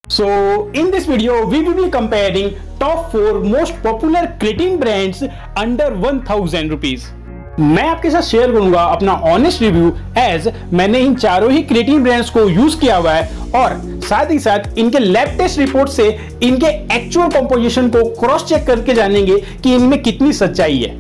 So in this video we will be comparing top 4 most popular creatine brands under 1000 rupees. मैं आपके साथ share करूंगा अपना honest review as मैंने इन चारों ही क्रिएटिन ब्रांड्स को यूज किया हुआ है और साथ ही साथ इनके लैब टेस्ट रिपोर्ट से इनके एक्चुअल कंपोजिशन को क्रॉस चेक करके जानेंगे कि इनमें कितनी सच्चाई है।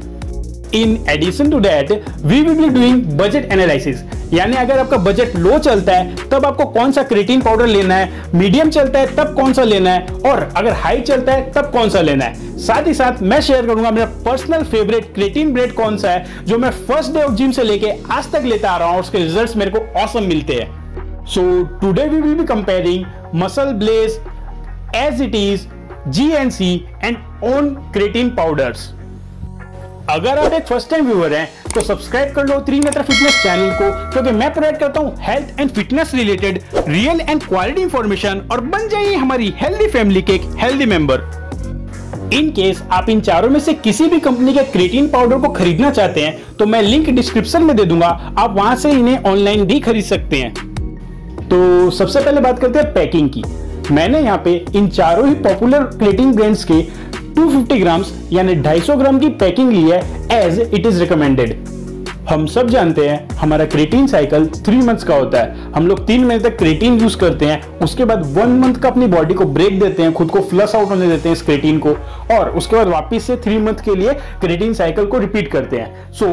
In addition to that we will be doing budget analysis, यानी अगर आपका बजट लो चलता है तब आपको कौन सा क्रिएटिन पाउडर लेना है, मीडियम चलता है तब कौन सा लेना है और अगर हाई चलता है तब कौन सा लेना है। साथ ही साथ मैं शेयर करूंगा मेरा पर्सनल फेवरेट क्रिएटिन ब्रांड कौन सा है जो मैं फर्स्ट डे ऑफ जिम से लेके आज तक लेता आ रहा हूं, उसके रिजल्ट्स मेरे को ऑसम मिलते हैं। So today we will be comparing Muscle Blaze, As it Is, GNC and On creatine powders. अगर आप एक फर्स्ट टाइम व्यूअर हैं तो सब्सक्राइब कर लो त्रिनेत्र फिटनेस चैनल को, क्योंकि मैं प्रोवाइड करता हूं health and fitness related real and quality information और बन जाइए हमारी हेल्दी फैमिली के एक हेल्दी मेंबर। इन केस आप इन चारों में से किसी भी कंपनी के क्रिएटिन पाउडर को खरीदना चाहते हैं तो मैं लिंक डिस्क्रिप्शन में दे दूंगा, आप वहां से इन्हें ऑनलाइन भी खरीद सकते हैं। तो सबसे पहले बात करते हैं पैकिंग की। मैंने यहाँ पे इन चारों ही पॉपुलर क्रिएटिन ब्रांड्स के 250 ग्राम्स यानी 250 ग्राम की पैकिंग ली है एज इट इज रिकमेंडेड। हम सब जानते हैं हमारा क्रिएटिन साइकिल 3 मंथ्स का होता है। हम लोग 3 महीने तक क्रिएटिन यूज करते हैं, उसके बाद 1 मंथ का अपनी बॉडी को ब्रेक देते हैं, खुद को फ्लश आउट होने देते हैं इस क्रिएटिन को, और उसके बाद वापस से 3 मंथ के लिए क्रिएटिन साइकिल को रिपीट करते हैं। सो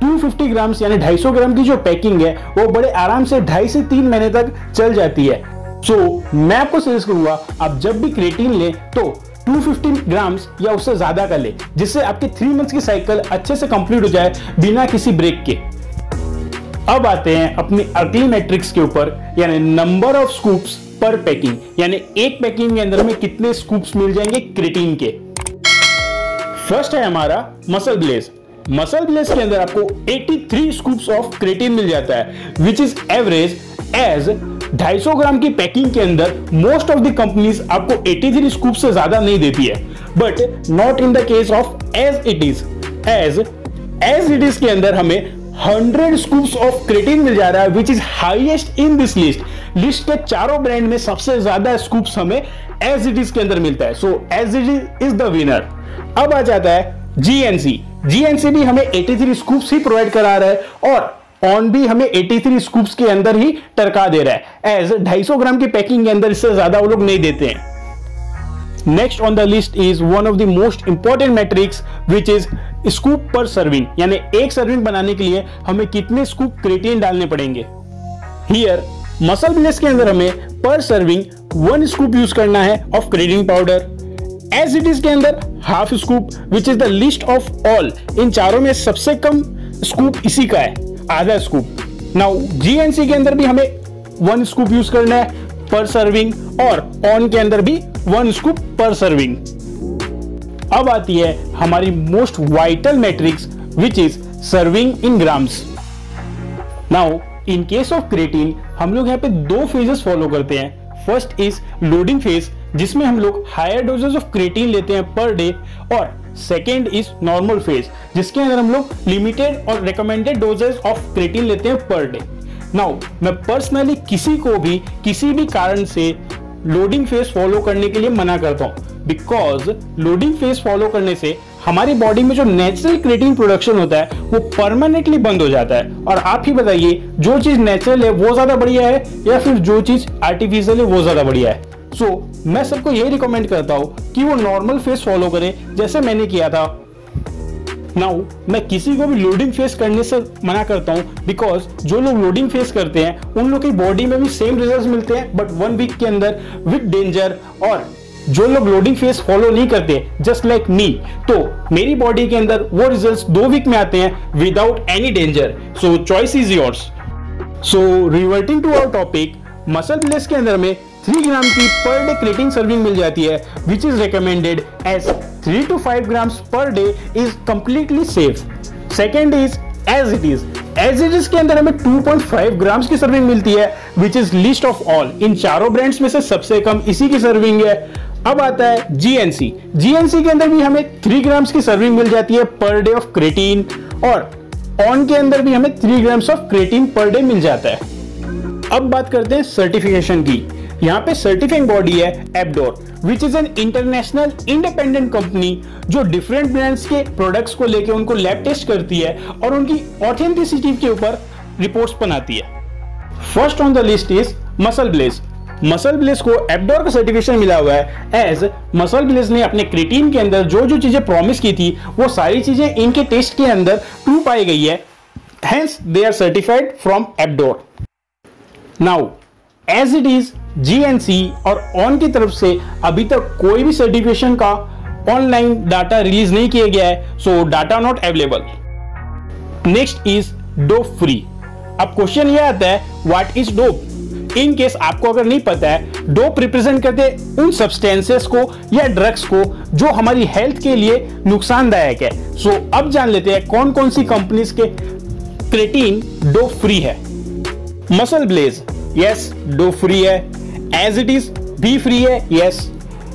250 ग्राम्स यानी 250 ग्राम की जो पैकिंग है वो बड़े आराम से 2.5 से 3 महीने तक चल जाती है। सो मैं आपको सजेस्ट करूंगा आप जब भी क्रिएटिन लें तो 250 ग्राम्स या उससे ज्यादा का ले, जिससे आपकी 3 मंथ्स की साइकिल अच्छे से कंप्लीट हो जाए बिना किसी ब्रेक के। अब आते हैं अपनी अगली मैट्रिक्स के ऊपर, यानी नंबर ऑफ स्कूप्स पर पैकिंग, यानी एक पैकिंग के अंदर में कितने स्कूप्स मिल जाएंगे क्रिएटिन के। फर्स्ट है हमारा मसल ब्लेज। मसल ब्लेज के अंदर आपको 83 स्कूप्स ऑफ क्रिएटिन मिल जाता है, विच इज एवरेज एज 250 ग्राम की पैकिंग के अंदर मोस्ट ऑफ द कंपनीज आपको 83 स्कूप से ज्यादा नहीं देती है, but not in the case of As it Is. As it is के अंदर हमें 100 स्कूप्स ऑफ क्रिएटिन मिल जा रहा है, which is highest in this list. List के चारों ब्रांड में सबसे ज्यादा स्कूप्स हमें एज इट इज के अंदर मिलता है। So As it Is the winner. अब आ जाता है GNC भी हमें 83 स्कूप्स ही प्रोवाइड करा रहा है और ऑन भी हमें 83 स्कूप्स के अंदर ही टरका दे रहा है, एज 250 ग्राम की पैकिंग के अंदर इससे ज्यादा वो लोग नहीं देते हैं। Next on the list is one of the most important matrix which is scoop पर सर्विंग, यानी एक सर्विंग बनाने के लिए हमें कितने स्कूप क्रिएटिन डालने पड़ेंगे। हियर मसल ब्लेज के अंदर हमें पर सर्विंग 1 स्कूप यूज करना है of creatine powder. As it is के अंदर half scoop, which is the least of all. इन चारों में सबसे कम स्कूप इसी का है, आधा स्कूप। नाउ GNC के अंदर भी हमें 1 स्कूप यूज करना है पर सर्विंग और ऑन के अंदर भी 1 स्कूप पर सर्विंग। अब आती है हमारी most vital matrix which is serving in grams. Now in case of creatine हम लोग यहाँ पे 2 फेजेस फॉलो करते हैं। फर्स्ट इज लोडिंग फेज, जिसमें हम लोग हायर डोजेस ऑफ क्रिएटिन लेते हैं पर डे, और सेकेंड इज नॉर्मल फेज, जिसके अंदर हम लोग लिमिटेड और रिकमेंडेड डोजेस ऑफ क्रिएटिन लेते हैं पर डे। नाउ मैं पर्सनली किसी को भी किसी भी कारण से लोडिंग फेज फॉलो करने के लिए मना करता हूं, बिकॉज लोडिंग फेज फॉलो करने से हमारी बॉडी में जो नेचुरल क्रिएटिन प्रोडक्शन होता है वो परमानेंटली बंद हो जाता है। और आप ही बताइए जो चीज नेचुरल है वो ज्यादा बढ़िया है या फिर जो चीज आर्टिफिशियल है वो ज्यादा बढ़िया है। मैं सबको यही रिकमेंड करता हूं कि वो नॉर्मल फेज फॉलो करें जैसे मैंने किया था। नाउ मैं किसी को भी लोडिंग फेस करने से मना करता हूं, बिकॉज जो लोग लोडिंग फेस करते हैं उन लोग की बॉडी में भी सेम रिजल्ट्स मिलते हैं, बट 1 वीक के अंदर विद डेंजर। और जो लोग लोडिंग फेस फॉलो नहीं करते जस्ट लाइक मी, तो मेरी बॉडी के अंदर वो रिजल्ट्स 2 वीक में आते हैं without any danger. So choice is yours. So reverting to our topic, Muscle Blaze के अंदर में 3 ग्राम की पर डे क्रिएटिन सर्विंग मिल जाती है, which is recommended as 3 to 5 grams per day is completely safe. Second is as it is के अंदर हमें 2.5 ग्राम्स की सर्विंग मिलती है, which is least of all. इन चारों ब्रांड्स में से सबसे कम इसी की सर्विंग है। अब आता है GNC के अंदर भी हमें 3 ग्राम्स की सर्विंग मिल जाती है पर डे ऑफ क्रिएटिन, और ऑन के अंदर भी हमें 3 grams of creatine per day meal जाता है। अब बात करते हैं सर्टिफिकेशन की। यहाँ पे सर्टिफाइंग बॉडी है Labdoor, which is an international independent company जो डिफरेंट ब्रांड्स के प्रोडक्ट्स को लेके उनको लैब टेस्ट करती है और उनकी ऑथेंटिसिटी के ऊपर रिपोर्ट्स बनाती है। First on the list is Muscle Blaze. Muscle Blaze को एब्डोर का सर्टिफिकेशन मिला हुआ है एज मसल ब्लेज ने अपने क्रिएटिन के अंदर जो जो चीजें प्रॉमिस की थी वो सारी चीजें इनके टेस्ट के अंदर ट्रू पाई गई है, hence they are certified from Labdoor. Now as it is GNC और ऑन की तरफ से अभी तक कोई भी सर्टिफिकेशन का ऑनलाइन डाटा रिलीज नहीं किया गया है, सो data not available. Next is dope free. अब क्वेश्चन ये आता है what is dope. In case आपको अगर नहीं पता है, डोप रिप्रेजेंट करते हैं उन सब्सटेंसेस को या ड्रग्स को जो हमारी हेल्थ के लिए नुकसानदायक है। सो अब जान लेते हैं कौन कौन सी कंपनीज के क्रिएटिन डोप फ्री है। Muscle Blaze, yes dope free है। एज इट इज भी फ्री है, यस।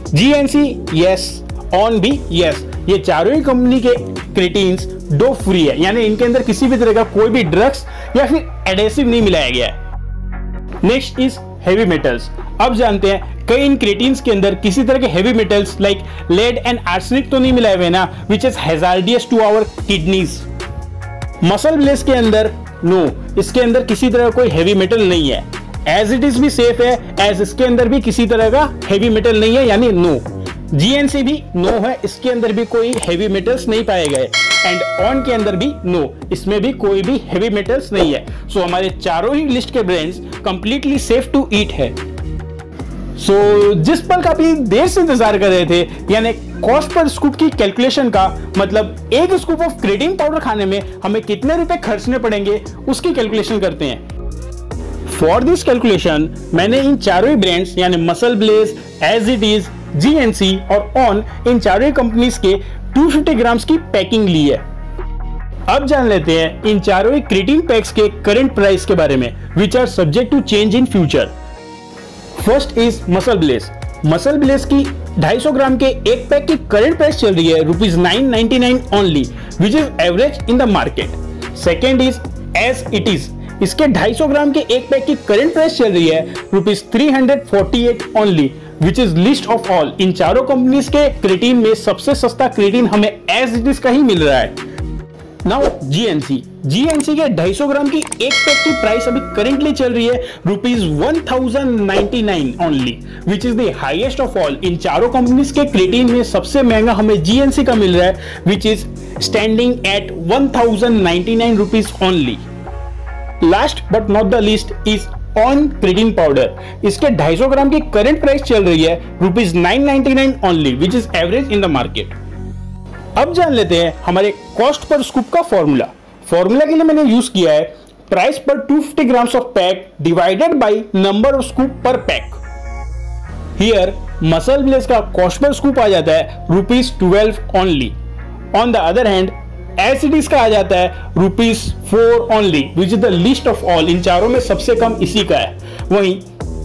GNC, yes. ऑन भी, यस। ये चारों ही कंपनी के क्रिएटिन्स डोप फ्री है, यानी इनके अंदर किसी भी तरह का कोई भी ड्रग्स या फिर एडेसिव नहीं मिलाया गया है। Next is heavy metals. अब जानते हैं कई इन क्रिएटिन्स के अंदर किसी तरह के heavy metals like lead and arsenic तो नहीं मिलाए हुए ना, which is hazardous to our kidneys. Muscle Blaze के अंदर नो, इसके अंदर किसी तरह का कोई हेवी मेटल नहीं है। एज इट इज भी सेफ है, एज इसके अंदर भी किसी तरह का हेवी मेटल नहीं है, यानी नो। जीएनसी भी नो है, इसके अंदर भी कोई हेवी मेटल्स नहीं पाए गए। एंड ऑन के अंदर भी नो, इसमें भी कोई भी हेवी मेटल्स नहीं है। सो हमारे चारों ही लिस्ट के brands completely safe to eat है। सो जिस पल का भी देर से इंतजार कर रहे थे, यानी कॉस्ट पर स्कूप की कैलकुलेशन का मतलब एक स्कूप ऑफ क्रिएटिन पाउडर खाने में हमें कितने रुपए खर्चने पड़ेंगे उसकी कैलकुलेशन करते हैं। फॉर दिस कैलकुलेशन मैंने इन चारों ही ब्रांड्स यानी Muscle Blaze, As it is, GNC और ऑन, इन चारों ही कंपनीज के 250 ग्राम्स की पैकिंग ली है। अब जान लेते हैं इन चारों ही क्रिएटिन पैक्स के करंट प्राइस के बारे में, which are subject to change in future. First is Muscle Blaze. Muscle Blaze की 250 ग्राम के एक पैक की करंट प्राइस चल रही है ₹999 only, which is average in the market. Second is as it Is. इसके 250 ग्राम के एक पैक की करंट प्राइस चल रही है ₹348 only, which is least of all. इन चारों कंपनीज के क्रिएटिन में सबसे सस्ता क्रिएटिन हमें एज इट इज का ही मिल रहा है। नाउ जीएनसी के 250 ग्राम की एक पैक की प्राइस अभी करेंटली चल रही है ₹1099 only, which is the highest of all. इन चारों कंपनीज के क्रिएटिन में सबसे महंगा हमें जीएनसी का मिल रहा है, which is standing at ₹1099 only. Last but not the least is on creatine powder. इसके 250 ग्राम की करंट प्राइस चल रही है ₹999 only, which is average in the market. अब जान लेते हैं हमारे कॉस्ट पर स्कूप का फॉर्मूला। फॉर्मूला के लिए मैंने यूज किया है price per 250 grams of pack divided by number of scoop per pack. Here MuscleBlaze का कॉस्ट पर स्कूप आ जाता है ₹12 only. On the other hand as it is का आ जाता है ₹4 only, which is the least of all. इन चारों में सबसे कम इसी का है। वहीं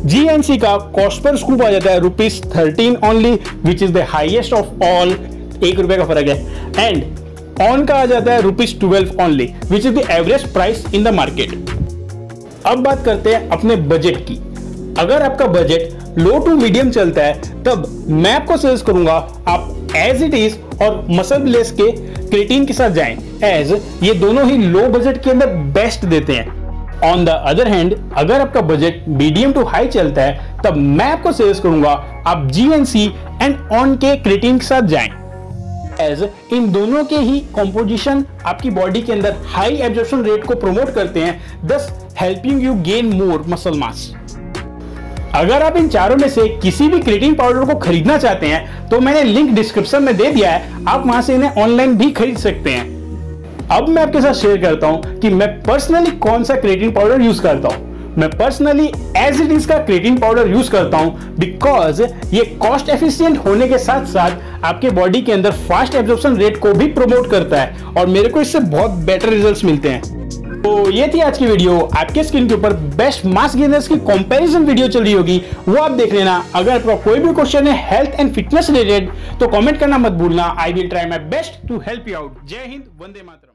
जीएनसी का कॉस्ट पर स्कूप आ जाता है ₹13 only, which is the highest of all. ₹1 का फर्क है। एंड ऑन का आ जाता है ₹12 only, which is the average price in the market. अब बात करते हैं अपने बजट की। अगर आपका बजट लो टू मीडियम चलता है तब मैं आपको सजेस्ट करूंगा आप एज इट इज और मसल ब्लेज के क्रिएटिन के साथ जाएं, एज ये दोनों ही लो बजट के अंदर बेस्ट देते हैं। ऑन द अदर हैंड अगर आपका बजट मीडियम टू हाई चलता है तब मैं आपको सजेस्ट करूंगा आप जीएनसी एंड ऑन के क्रिएटिन के साथ जाएं, एज इन दोनों के ही कॉम्पोजिशन आपकी बॉडी के अंदर हाई एब्जॉर्प्शन रेट को प्रमोट करते हैं, thus helping you gain more muscle mass. अगर आप इन चारों में से किसी भी क्रिएटिन पाउडर को खरीदना चाहते हैं तो मैंने लिंक डिस्क्रिप्शन में दे दिया है, आप वहां से इन्हें ऑनलाइन भी खरीद सकते हैं। अब मैं आपके साथ शेयर करता हूं कि मैं पर्सनली कौन सा क्रिएटिन पाउडर यूज करता हूं। मैं पर्सनली एज इट इज का क्रिएटिन पाउडर यूज करता हूं बिकॉज ये कॉस्ट एफिशिएंट होने के साथ साथ आपके बॉडी के अंदर फास्ट एब्जॉर्प्शन रेट को भी प्रमोट करता है और मेरे को इससे बहुत बेटर रिजल्ट्स मिलते हैं। तो ये थी आज की वीडियो। आपके स्किन के ऊपर बेस्ट मास गेनर्स की कंपैरिजन वीडियो चल रही होगी, वो आप देख लेना। अगर आपका कोई भी क्वेश्चन है हेल्थ एंड फिटनेस रिलेटेड तो कमेंट करना मत भूलना। I will try my best to help you out. जय हिंद, वंदे मातरम।